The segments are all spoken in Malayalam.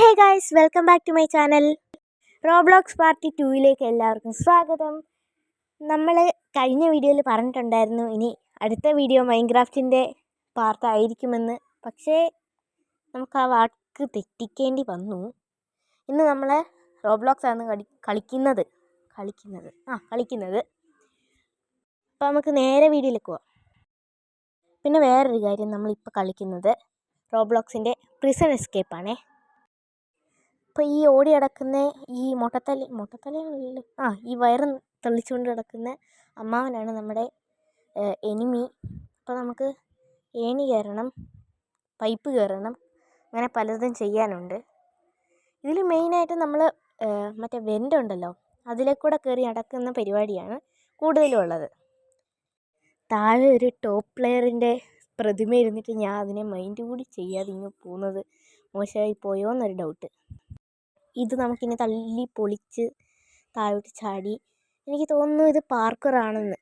Hey guys, welcome back to my channel. Roblox part 2യിലേക്ക് എല്ലാവർക്കും സ്വാഗതം. നമ്മൾ കഴിഞ്ഞ വീഡിയോയിൽ പറഞ്ഞിട്ടുണ്ടായിരുന്നു ഇനി അടുത്ത വീഡിയോ മൈൻക്രാഫ്റ്റിൻ്റെ പാർട്ടായിരിക്കുമെന്ന്. പക്ഷേ നമുക്ക് ആ വാക്ക് തെറ്റിക്കേണ്ടി വന്നു. ഇന്ന് നമ്മൾ റോബ്ലോക്സ് ആണ് കളിക്കുന്നത്. അപ്പോൾ നമുക്ക് നേരെ വീഡിയോയിലേക്ക് പോവാം. പിന്നെ വേറൊരു കാര്യം, നമ്മളിപ്പോൾ കളിക്കുന്നത് റോബ്ലോക്സിൻ്റെ പ്രിസൺ എസ്കേപ്പാണേ. അപ്പോൾ ഈ ഓടി കിടക്കുന്ന ഈ മൊട്ടത്തലയിലുള്ള ഈ വയറ് തെളിച്ചുകൊണ്ട് കിടക്കുന്ന അമ്മാവനാണ് നമ്മുടെ എനിമി. അപ്പോൾ നമുക്ക് ഏണി കയറണം, പൈപ്പ് കയറണം, അങ്ങനെ പലതും ചെയ്യാനുണ്ട്. ഇതിൽ മെയിനായിട്ട് നമ്മൾ മറ്റേ വെൻ്റുണ്ടല്ലോ, അതിലേക്കൂടെ കയറി നടക്കുന്ന പരിപാടിയാണ് കൂടുതലും ഉള്ളത്. താഴെ ഒരു ടോപ്പ് പ്ലെയറിൻ്റെ പ്രതിമ ഇരുന്നിട്ട് ഞാൻ അതിനെ മൈൻഡ് കൂടി ചെയ്യാതെ ഇങ്ങ് പോകുന്നത് മോശമായി പോയോ എന്നൊരു ഡൗട്ട്. ഇത് നമുക്കിനി തള്ളി പൊളിച്ച് താഴോട്ട് ചാടി, എനിക്ക് തോന്നുന്നു ഇത് പാർക്കറാണെന്ന്.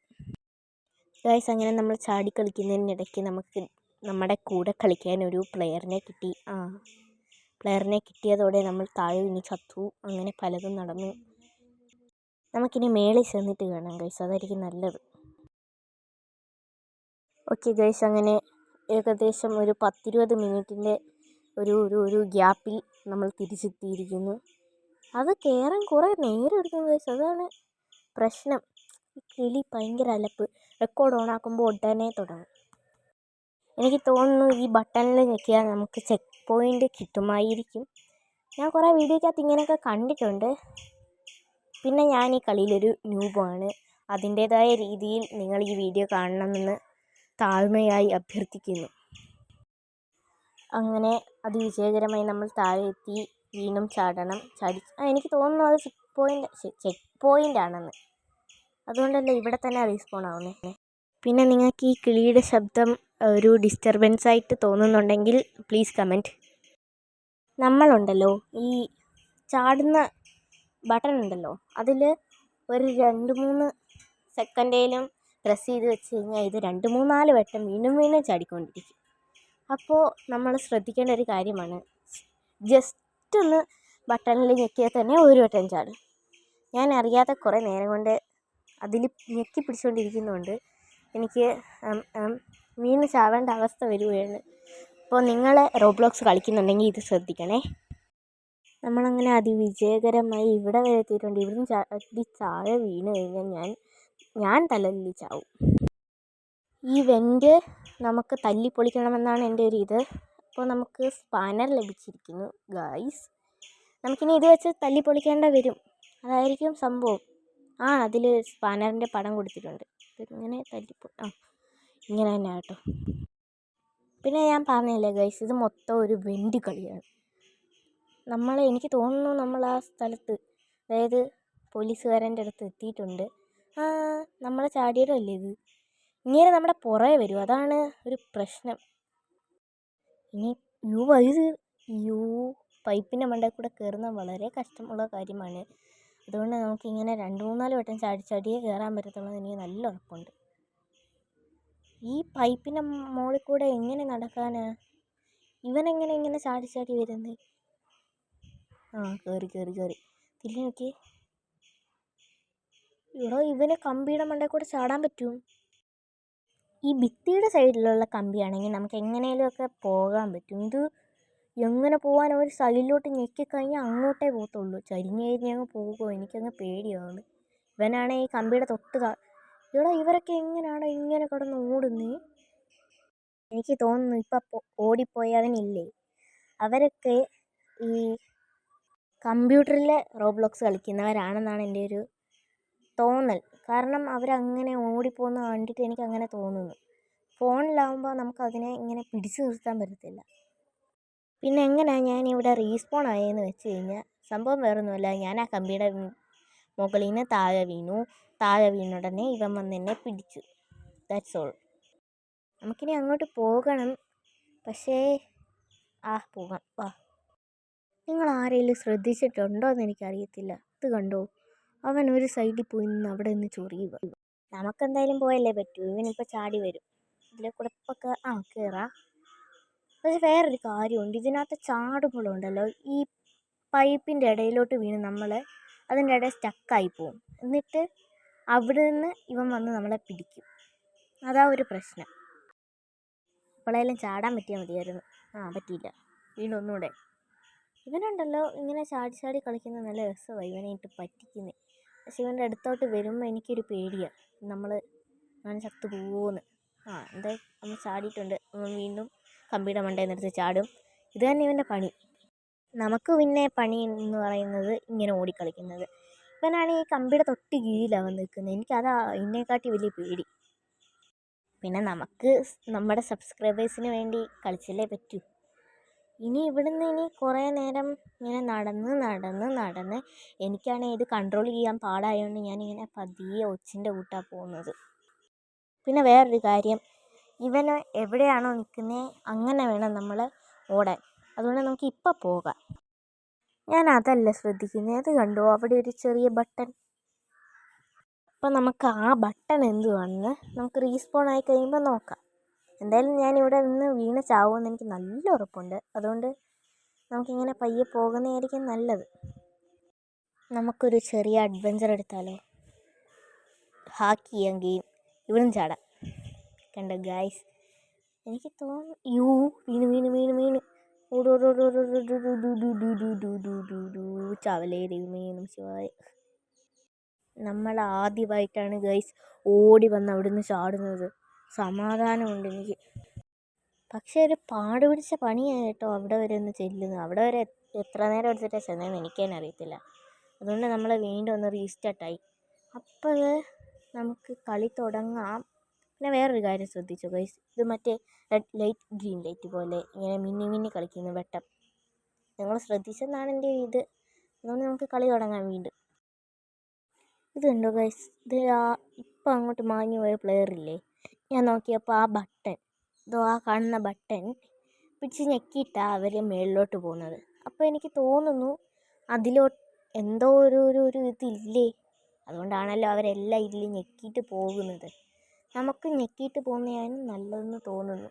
ഗൈസ്, അങ്ങനെ നമ്മൾ ചാടി കളിക്കുന്നതിനിടയ്ക്ക് നമുക്ക് നമ്മുടെ കൂടെ കളിക്കാൻ ഒരു പ്ലെയറിനെ കിട്ടി. പ്ലെയറിനെ കിട്ടിയതോടെ നമ്മൾ താഴെ ഇനി ചത്തു. അങ്ങനെ പലതും നടന്നു. നമുക്കിനി മേളിൽ ചെന്നിട്ട് കാണാം ഗൈസ്, അതായിരിക്കും നല്ലത്. ഓക്കെ ഗൈസ്, അങ്ങനെ ഏകദേശം ഒരു 10-20 മിനിറ്റിൻ്റെ ഒരു ഗ്യാപ്പിൽ നമ്മൾ തിരിച്ചെത്തിയിരിക്കുന്നു. അത് കയറാൻ കുറേ നേരം എടുക്കും ഗൈസ്, അതാണ് പ്രശ്നം. ഈ കിളി ഭയങ്കര അലപ്പ്. റെക്കോർഡ് ഓണാക്കുമ്പോൾ ഉടനെ തുടങ്ങും. എനിക്ക് തോന്നുന്നു ഈ ബട്ടണിൽ ഞെക്കിയാൽ നമുക്ക് ചെക്ക് പോയിൻ്റ് കിട്ടുമായിരിക്കും. ഞാൻ കുറേ വീഡിയോക്കകത്ത് ഇങ്ങനെയൊക്കെ കണ്ടിട്ടുണ്ട്. പിന്നെ ഞാൻ ഈ കളിയിലൊരു ന്യൂബാണ്. അതിൻ്റേതായ രീതിയിൽ നിങ്ങൾ ഈ വീഡിയോ കാണണമെന്ന് താഴ്മയായി അഭ്യർത്ഥിക്കുന്നു. അങ്ങനെ അതിവിജയകരമായി നമ്മൾ താഴെ എത്തി. വീണ്ടും ചാടണം. എനിക്ക് തോന്നുന്നു അത് ചെക്ക് പോയിൻ്റ് ആണെന്ന്. അതുകൊണ്ടല്ലേ ഇവിടെ തന്നെ റീസ്പോൺ ആവുന്നത്. പിന്നെ നിങ്ങൾക്ക് ഈ കിളിയുടെ ശബ്ദം ഒരു ഡിസ്റ്റർബൻസ് ആയിട്ട് തോന്നുന്നുണ്ടെങ്കിൽ പ്ലീസ് കമൻറ്റ്. നമ്മളുണ്ടല്ലോ, ഈ ചാടുന്ന ബട്ടൺ ഉണ്ടല്ലോ, അതിൽ ഒരു 2-3 സെക്കൻഡേലും പ്രസ് ചെയ്ത് വെച്ച് കഴിഞ്ഞാൽ ഇത് 2-3-4 വട്ടം വീണ്ടും ചാടിക്കൊണ്ടിരിക്കും. അപ്പോൾ നമ്മൾ ശ്രദ്ധിക്കേണ്ട ഒരു കാര്യമാണ്, ജസ്റ്റ് ഒന്ന് ബട്ടണിൽ ഞെക്കിയാൽ തന്നെ ഒരു വട്ടം ചാടും. ഞാൻ അറിയാതെ കുറേ നേരം കൊണ്ട് അതിൽ ഞെക്കി പിടിച്ചുകൊണ്ടിരിക്കുന്നതുകൊണ്ട് എനിക്ക് വീണ് ചാവേണ്ട അവസ്ഥ വരികയാണ്. അപ്പോൾ നിങ്ങൾ റോബ്ലോക്സ് കളിക്കുന്നുണ്ടെങ്കിൽ ഇത് ശ്രദ്ധിക്കണേ. നമ്മളങ്ങനെ അതിവിജയകരമായി ഇവിടെ വരെ എത്തിയിട്ടുണ്ട്. ഇവിടുന്ന് താഴെ വീണ് കഴിഞ്ഞാൽ ഞാൻ തലയിൽ ചാവും. ഈ വെൻ്റ് നമുക്ക് തല്ലി പൊളിക്കണമെന്നാണ് എൻ്റെ ഒരു ഇത്. അപ്പോൾ നമുക്ക് സ്പാനർ ലഭിച്ചിരിക്കുന്നു ഗായ്സ്. നമുക്കിനി ഇത് വെച്ച് തല്ലി പൊളിക്കേണ്ട വരും. അതായിരിക്കും സംഭവം. അതിൽ സ്പാനറിൻ്റെ പടം കൊടുത്തിട്ടുണ്ട്. ഇങ്ങനെ ഇങ്ങനെ തന്നെ കേട്ടോ. പിന്നെ ഞാൻ പറഞ്ഞില്ലേ ഗൈസ്, ഇത് മൊത്തം ഒരു വെൻ്റ് കളിയാണ്. എനിക്ക് തോന്നുന്നു നമ്മൾ ആ സ്ഥലത്ത്, അതായത് പോലീസുകാരൻ്റെ അടുത്ത് എത്തിയിട്ടുണ്ട്. നമ്മൾ ചാടിയതല്ലേ ഇത്. ഇങ്ങനെ നമ്മുടെ പുറകെ വരും, അതാണ് ഒരു പ്രശ്നം. ഇനി പൈപ്പിൻ്റെ മണ്ടയിൽ കൂടെ കയറുന്നത് വളരെ കഷ്ടമുള്ള കാര്യമാണ്. അതുകൊണ്ട് നമുക്കിങ്ങനെ 2-3-4 വട്ടം ചാടിയേ കയറാൻ പറ്റത്തുള്ളൂ. എനിക്ക് നല്ല ഉറപ്പുണ്ട്. ഈ പൈപ്പിൻ്റെ മുകളിൽ കൂടെ എങ്ങനെ നടക്കാനാ? ഇവനെങ്ങനെ ഇങ്ങനെ ചാടി വരുന്നത്? കയറി തിരിഞ്ഞു നോക്കി. ഇവന് കമ്പിയുടെ മണ്ടയിൽ കൂടെ ചാടാൻ പറ്റും. ഈ ഭിത്തിയുടെ സൈഡിലുള്ള കമ്പിയാണെങ്കിൽ നമുക്ക് എങ്ങനെയൊക്കെ പോകാൻ പറ്റും. ഇത് എങ്ങനെ പോകാൻ? ഒരു സൈഡിലോട്ട് ഞെക്കിക്കഴിഞ്ഞാൽ അങ്ങോട്ടേ പോകത്തുള്ളൂ. ചരിഞ്ഞ് അങ്ങ് പോകുമോ? എനിക്കങ്ങ് പേടിയാവുന്നു. ഇവനാണ് ഈ കമ്പിയുടെ തൊട്ട് ഇവരൊക്കെ എങ്ങനെയാണ് ഇങ്ങനെ കിടന്ന് ഓടുന്നത്? എനിക്ക് തോന്നുന്നു ഇപ്പം ഓടിപ്പോയവനില്ലേ, അവരൊക്കെ ഈ കമ്പ്യൂട്ടറിലെ റോബ്ലോക്സ് കളിക്കുന്നവരാണെന്നാണ് എൻ്റെ ഒരു തോന്നൽ. കാരണം അവരങ്ങനെ ഓടിപ്പോകുന്ന കണ്ടിട്ട് എനിക്ക് അങ്ങനെ തോന്നുന്നു. ഫോണിലാവുമ്പോൾ നമുക്കതിനെ ഇങ്ങനെ പിടിച്ചു നിർത്താൻ പറ്റത്തില്ല. പിന്നെ എങ്ങനെയാണ് ഞാനിവിടെ റീസ്പോൺ ആയെന്ന് വെച്ച് കഴിഞ്ഞാൽ സംഭവം വേറൊന്നുമല്ല. ഞാൻ ആ കമ്പിയുടെ മുകളിൽ നിന്ന് താഴെ വീണുടനെ ഇവൻ വന്ന് എന്നെ പിടിച്ചു. That's all. നമുക്കിനി അങ്ങോട്ട് പോകണം. പക്ഷേ പോകാം. നിങ്ങൾ ആരെങ്കിലും ശ്രദ്ധിച്ചിട്ടുണ്ടോ എന്ന് എനിക്കറിയത്തില്ല. ഇത് കണ്ടോ, അവൻ ഒരു സൈഡിൽ പോയി നിന്ന് അവിടെ നിന്ന് ചൊറിയുക. നമുക്കെന്തായാലും പോയല്ലേ പറ്റൂ. ഇവനിപ്പോൾ ചാടി വരും. ഇതിലെ കൂടെ ഇപ്പോൾ കയറാം. പക്ഷേ വേറൊരു കാര്യമുണ്ട്, ഇതിനകത്ത് ചാടുമ്പോഴുണ്ടല്ലോ, ഈ പൈപ്പിൻ്റെ ഇടയിലോട്ട് വീണ് നമ്മൾ അതിൻ്റെ ഇടയിൽ സ്റ്റക്കായി പോവും. എന്നിട്ട് അവിടെ നിന്ന് ഇവൻ വന്ന് നമ്മളെ പിടിക്കും. അതാ ഒരു പ്രശ്നം. എപ്പോഴേലും ചാടാൻ പറ്റിയാൽ മതിയായിരുന്നു. പറ്റിയില്ല. വീണ്ടും ഒന്നുകൂടെ. ഇവനുണ്ടല്ലോ ഇങ്ങനെ ചാടി ചാടി കളിക്കുന്നത് നല്ല രസമാണ്, ഇവനെ ഇട്ട് പറ്റിക്കുന്നത്. പക്ഷെ ഇവൻ്റെ അടുത്തോട്ട് വരുമ്പോൾ എനിക്കൊരു പേടിയാണ്, ഞാൻ ചത്തു പോവുമെന്ന്. എന്തായാലും നമ്മൾ ചാടിയിട്ടുണ്ട്. വീണ്ടും കമ്പിയുടെ മണ്ടയിൽ നിന്നെടുത്ത് ചാടും. ഇത് തന്നെ ഇവൻ്റെ പണി. നമുക്ക് പിന്നെ പണി എന്ന് പറയുന്നത് ഇങ്ങനെ ഓടിക്കളിക്കുന്നത്. ഇവനാണെങ്കിൽ ഈ കമ്പിയുടെ തൊട്ട് കീഴിലാണ് നിൽക്കുന്നത്. എനിക്കതാ ഇതിനെക്കാട്ടി വലിയ പേടി. പിന്നെ നമുക്ക് നമ്മുടെ സബ്സ്ക്രൈബേഴ്സിന് വേണ്ടി കളിച്ചല്ലേ പറ്റൂ. ഇനി കുറേ നേരം ഇങ്ങനെ നടന്ന് എനിക്കാണെങ്കിൽ ഇത് കൺട്രോൾ ചെയ്യാൻ പാടായതുകൊണ്ട് ഞാനിങ്ങനെ പതിയെ ഒച്ചിൻ്റെ കൂട്ടാണ് പോകുന്നത്. പിന്നെ വേറൊരു കാര്യം, ഇവന് എവിടെയാണോ നിൽക്കുന്നത് അങ്ങനെ വേണം നമ്മൾ ഓടാൻ. അതുകൊണ്ട് നമുക്ക് ഇപ്പം പോകാം. ഞാൻ അതല്ല ശ്രദ്ധിക്കുന്നത്. അത് കണ്ടോ, അവിടെ ഒരു ചെറിയ ബട്ടൺ. അപ്പം നമുക്ക് ആ ബട്ടൺ എന്തുവാണെന്ന് നമുക്ക് റീസ്പോൺ ആയി കഴിയുമ്പോൾ നോക്കാം. എന്തായാലും ഞാനിവിടെ നിന്ന് വീണ് ചാവുമെന്ന് എനിക്ക് നല്ല ഉറപ്പുണ്ട്. അതുകൊണ്ട് നമുക്കിങ്ങനെ പയ്യെ പോകുന്നതായിരിക്കും നല്ലത്. നമുക്കൊരു ചെറിയ അഡ്വഞ്ചർ എടുത്താലോ? ഹാക്ക് ചെയ്യാൻ ഗെയിം. ഇവിടുന്ന് ചാടാം. കണ്ടോ ഗായ്സ്, എനിക്ക് തോന്നുന്നു വീണ് ചാവലേ ദൈവമേ നമഃശിവായ. നമ്മൾ ആദ്യമായിട്ടാണ് ഗൈസ് ഓടി വന്ന് അവിടുന്ന് ചാടുന്നത്. സമാധാനമുണ്ട് എനിക്ക്. പക്ഷേ ഒരു പാട് പിടിച്ച പണിയാണ് കേട്ടോ അവിടെ വരെ ഒന്ന് ചെല്ലുന്നത്. അവിടെ വരെ എത്ര നേരം എടുത്തിട്ടാണ് ചെന്നതെന്ന് എനിക്ക് തന്നെ അറിയത്തില്ല. അതുകൊണ്ട് നമ്മൾ വീണ്ടും ഒന്ന് റീസ്റ്റാർട്ടായി. അപ്പോൾ നമുക്ക് കളി തുടങ്ങാം. പിന്നെ വേറൊരു കാര്യം ശ്രദ്ധിച്ചോ ഗൈസ്, ഇത് മറ്റേ റെഡ് ലൈറ്റ് ഗ്രീൻ ലൈറ്റ് പോലെ ഇങ്ങനെ മിന്നി കളിക്കുന്നു വെട്ടം. നിങ്ങൾ ശ്രദ്ധിച്ചെന്നാണ് എൻ്റെ ഇത്. അതുകൊണ്ട് നമുക്ക് കളി തുടങ്ങാം വീണ്ടും. ഇത് കണ്ടോ ഗൈസ്, ഇത് ഇപ്പം അങ്ങോട്ട് മാഞ്ഞു പോയ പ്ലെയറില്ലേ, ഞാൻ നോക്കിയപ്പോൾ ആ ബട്ടൺ, ആ കാണുന്ന ബട്ടൺ പിടിച്ച് ഞെക്കിയിട്ടാണ് അവർ മേളിലോട്ട് പോകുന്നത്. അപ്പോൾ എനിക്ക് തോന്നുന്നു അതിലോട്ട് എന്തോ ഒരു ഇതില്ലേ, അതുകൊണ്ടാണല്ലോ അവരെല്ലാം ഇതിൽ ഞെക്കിയിട്ട് പോകുന്നത്. നമുക്ക് ഞെക്കിയിട്ട് പോകുന്നതാണ് നല്ലതെന്ന് തോന്നുന്നു.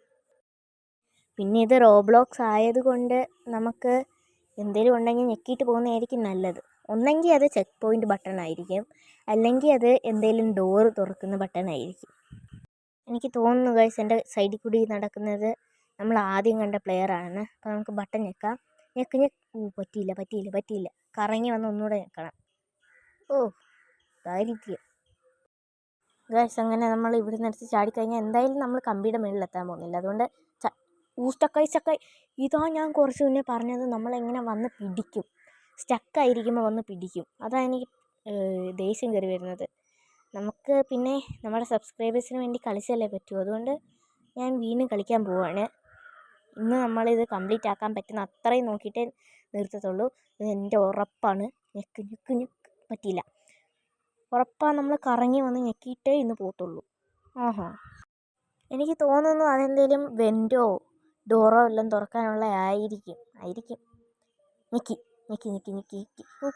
പിന്നെ ഇത് റോബ്ലോക്സ് ആയതുകൊണ്ട് നമുക്ക് എന്തെങ്കിലും ഉണ്ടെങ്കിൽ ഞെക്കിയിട്ട് പോകുന്നതായിരിക്കും നല്ലത്. ഒന്നെങ്കിൽ അത് ചെക്ക് പോയിൻ്റ് ബട്ടൺ ആയിരിക്കും, അല്ലെങ്കിൽ അത് എന്തെങ്കിലും ഡോറ് തുറക്കുന്ന ബട്ടൺ ആയിരിക്കും. എനിക്ക് തോന്നുന്നു ഗൈസ് എൻ്റെ സൈഡിൽ കൂടി നടക്കുന്നത് നമ്മൾ ആദ്യം കണ്ട പ്ലെയർ ആണെന്ന്. അപ്പോൾ നമുക്ക് ബട്ടൺ ഞെക്കാം. പറ്റിയില്ല. കറങ്ങി വന്ന് ഒന്നുകൂടെ ഞെക്കണം. ദാരിദ്ര്യം ഗൈസ്. അങ്ങനെ നമ്മൾ ഇവിടെ നിന്ന് എടുത്ത് ചാടിക്കഴിഞ്ഞാൽ എന്തായാലും നമ്മൾ കമ്പിയുടെ മുകളിലെത്താൻ പോകുന്നില്ല. അതുകൊണ്ട് സ്റ്റക്കായി. ഇതാ ഞാൻ കുറച്ച് മുന്നേ പറഞ്ഞത്, നമ്മളെങ്ങനെ വന്ന് പിടിക്കും, സ്റ്റക്കായിരിക്കുമ്പോൾ വന്ന് പിടിക്കും. അതാണ് എനിക്ക് ദേഷ്യം കയറി വരുന്നത്. നമുക്ക് പിന്നെ നമ്മുടെ സബ്സ്ക്രൈബേഴ്സിന് വേണ്ടി കളിച്ചല്ലേ പറ്റൂ. അതുകൊണ്ട് ഞാൻ വീണ്ടും കളിക്കാൻ പോവാണ്. ഇന്ന് നമ്മളിത് കംപ്ലീറ്റ് ആക്കാൻ പറ്റുന്ന അത്രയും നോക്കിയിട്ടേ നിർത്തത്തുള്ളൂ. ഇത് എൻ്റെ ഉറപ്പാണ്. ഞെക്ക് പറ്റിയില്ല. ഉറപ്പാണ്, നമ്മൾ കറങ്ങി വന്ന് ഞെക്കിയിട്ടേ ഇന്ന് പോകത്തുള്ളൂ. എനിക്ക് തോന്നുന്നു അതെന്തേലും വെൻറ്റോ ഡോറോ എല്ലാം തുറക്കാനുള്ള ആയിരിക്കും. ഞെക്കി.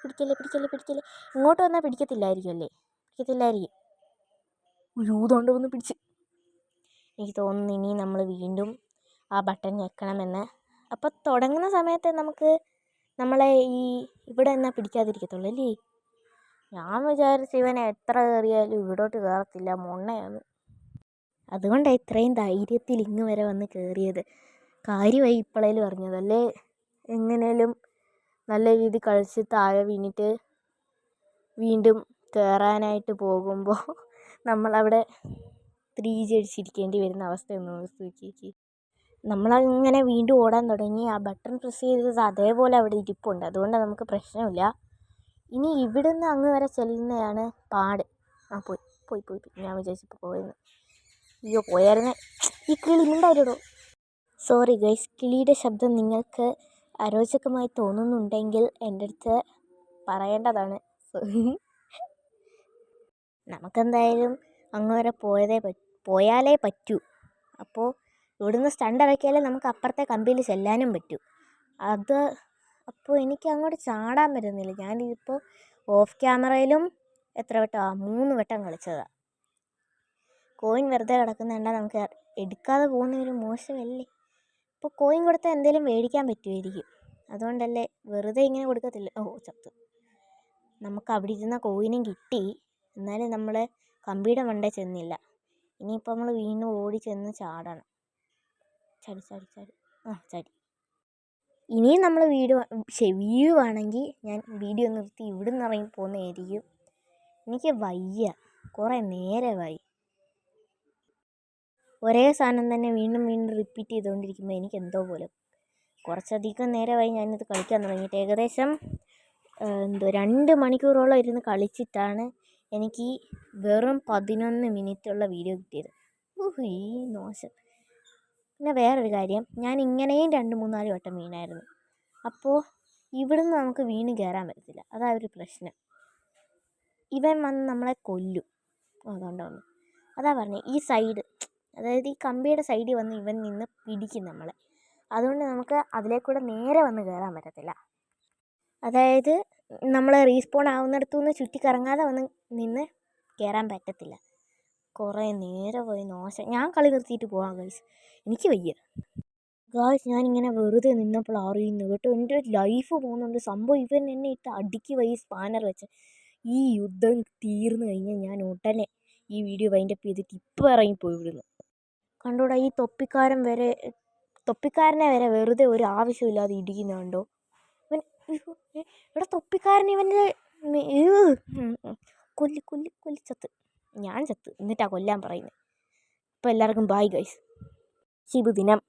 പിടിക്കല്ലേ. ഇങ്ങോട്ട് വന്നാൽ പിടിക്കത്തില്ലായിരിക്കും. യൂതുകൊണ്ട് വന്ന് പിടിച്ച്. എനിക്ക് തോന്നുന്നു ഇനി നമ്മൾ വീണ്ടും ആ ബട്ടൺ ഞെക്കണമെന്ന്. അപ്പോൾ തുടങ്ങുന്ന സമയത്ത് നമ്മളെ ഇവിടെ നിന്നാൽ പിടിക്കാതിരിക്കത്തുള്ളൂ അല്ലേ. ഞാൻ വിചാരിച്ചു ഇവനെ എത്ര കയറിയാലും ഇവിടോട്ട് കയറത്തില്ല, മൊണ്ണയാണ്. അതുകൊണ്ടാണ് ഇത്രയും ധൈര്യത്തിൽ ഇങ്ങ് വരെ വന്ന് കയറിയത്. കാര്യമായി ഇപ്പോഴേലും അറിഞ്ഞതല്ലേ. എങ്ങനെയും നല്ല രീതിയിൽ കളിച്ച് താഴെ വീണിട്ട് വീണ്ടും കയറാനായിട്ട് പോകുമ്പോൾ നമ്മളവിടെ 3G അടിച്ചിരിക്കേണ്ടി വരുന്ന അവസ്ഥയൊന്നും നോക്കി. നമ്മളങ്ങനെ വീണ്ടും ഓടാൻ തുടങ്ങി. ആ ബട്ടൺ പ്രസ് ചെയ്തത് അതേപോലെ അവിടെ ഇരിപ്പുണ്ട്. അതുകൊണ്ട് നമുക്ക് പ്രശ്നമില്ല. ഇനി ഇവിടുന്ന് അങ്ങ് വരെ ചെല്ലുന്നതാണ് പാട്. പോയി. ഞാൻ വിചാരിച്ചപ്പോൾ പോയെന്ന്. അയ്യോ പോയായിരുന്നേ. ഈ കിളി ഉണ്ടായിട്ടോ. സോറി ഗൈസ്, കിളിയുടെ ശബ്ദം നിങ്ങൾക്ക് അരോചകമായി തോന്നുന്നുണ്ടെങ്കിൽ എൻ്റെ അടുത്ത് പറയേണ്ടതാണ്. നമുക്കെന്തായാലും അങ്ങ് വരെ പോയാലേ പറ്റൂ. അപ്പോൾ ഇവിടുന്ന് സ്റ്റണ്ട് ഇറക്കിയാലേ നമുക്ക് അപ്പുറത്തെ കമ്പിയിൽ ചെല്ലാനും പറ്റൂ. അപ്പോൾ എനിക്ക് അങ്ങോട്ട് ചാടാൻ പറ്റുന്നില്ല. ഞാനിതിപ്പോൾ ഓഫ് ക്യാമറയിലും എത്ര വട്ടം 3 വട്ടം കളിച്ചതാണ്. കോയിൻ വെറുതെ കിടക്കുന്നുണ്ട, നമുക്ക് എടുക്കാതെ പോകുന്ന ഒരു മോശമല്ലേ. ഇപ്പോൾ കോയിൻ കൊടുത്താൽ എന്തെങ്കിലും മേടിക്കാൻ പറ്റുമായിരിക്കും. അതുകൊണ്ടല്ലേ വെറുതെ ഇങ്ങനെ കൊടുക്കത്തില്ല. ഓ ചത്തു. നമുക്ക് അവിടെ ഇരുന്ന കോയിനും കിട്ടി. എന്നാലും നമ്മൾ കമ്പിയുടെ മണ്ടേ ചെന്നില്ല. ഇനിയിപ്പോൾ നമ്മൾ വീണ്ടും ഓടി ചെന്ന് ചാടണം. ചാടി ചാടി ചാടി ചാടി. ഇനിയും നമ്മൾ വീഴുവാണെങ്കിൽ ഞാൻ വീഡിയോ നിർത്തി ഇവിടുന്ന് ഇറങ്ങി പോകുന്നതായിരിക്കും. എനിക്ക് വയ്യ, കുറേ നേരമായി ഒരേ സാധനം തന്നെ വീണ്ടും വീണ്ടും റിപ്പീറ്റ് ചെയ്തുകൊണ്ടിരിക്കുമ്പോൾ എനിക്ക് എന്തോ പോലെ. കുറച്ചധികം നേരമായി ഞാനിത് കളിക്കാൻ തുടങ്ങിയിട്ട്. ഏകദേശം 2 മണിക്കൂറോളം ഇരുന്ന് കളിച്ചിട്ടാണ് എനിക്ക് വെറും 11 മിനിറ്റുള്ള വീഡിയോ കിട്ടിയത്. ഈ മോശം. പിന്നെ വേറൊരു കാര്യം, ഞാൻ ഇങ്ങനെയും 2-3-4 വട്ടം വീണായിരുന്നു. അപ്പോൾ ഇവിടുന്ന് നമുക്ക് വീണ് കയറാൻ പറ്റത്തില്ല. അതാ ഒരു പ്രശ്നം. ഇവൻ വന്ന് നമ്മളെ കൊല്ലും. അതുകൊണ്ടാണ് അതാ പറഞ്ഞത്, ഈ സൈഡ്, അതായത് ഈ കമ്പിയുടെ സൈഡിൽ വന്ന് ഇവൻ നിന്ന് പിടിക്കും നമ്മളെ. അതുകൊണ്ട് നമുക്ക് അതിലേക്കൂടെ നേരെ വന്ന് കയറാൻ പറ്റത്തില്ല. അതായത് നമ്മൾ റീസ്പോൺ ആവുന്നിടത്തു നിന്ന് ചുറ്റിക്കറങ്ങാതെ വന്ന് നിന്ന് കയറാൻ പറ്റത്തില്ല. കുറേ നേരമായി മോശം. ഞാൻ കളി നിർത്തിയിട്ട് പോവാം ഗൈസ്, എനിക്ക് വയ്യ. ഗൈസ് ഞാനിങ്ങനെ വെറുതെ നിന്നപ്പോൾ അറിയുന്നു കേട്ടോ, എൻ്റെ ലൈഫ് പോകുന്നുണ്ട്. സംഭവം ഇവൻ എന്നെ ഇട്ട് അടുക്കി വൈ സ്പാനർ വെച്ച്. ഈ യുദ്ധം തീർന്നു കഴിഞ്ഞാൽ ഞാൻ ഉടനെ ഈ വീഡിയോ വൈൻഡപ്പ് ചെയ്തിട്ട് ഇപ്പോൾ ഇറങ്ങിപ്പോയി വിടുന്നു. കണ്ടോടാ, ഈ തൊപ്പിക്കാരനെ വരെ വെറുതെ ഒരു ആവശ്യമില്ലാതെ ഇടിക്കുന്ന കണ്ടോ. ഇവിടെ തൊപ്പിക്കാരൻ ഇവൻ്റെ കൊല്ലി ചത്ത്. ഞാൻ ചത്ത് എന്നിട്ടാ കൊല്ലാൻ പറയുന്നത്. അപ്പോൾ എല്ലാവർക്കും ബൈ ഗൈസ്, ശുഭദിനം.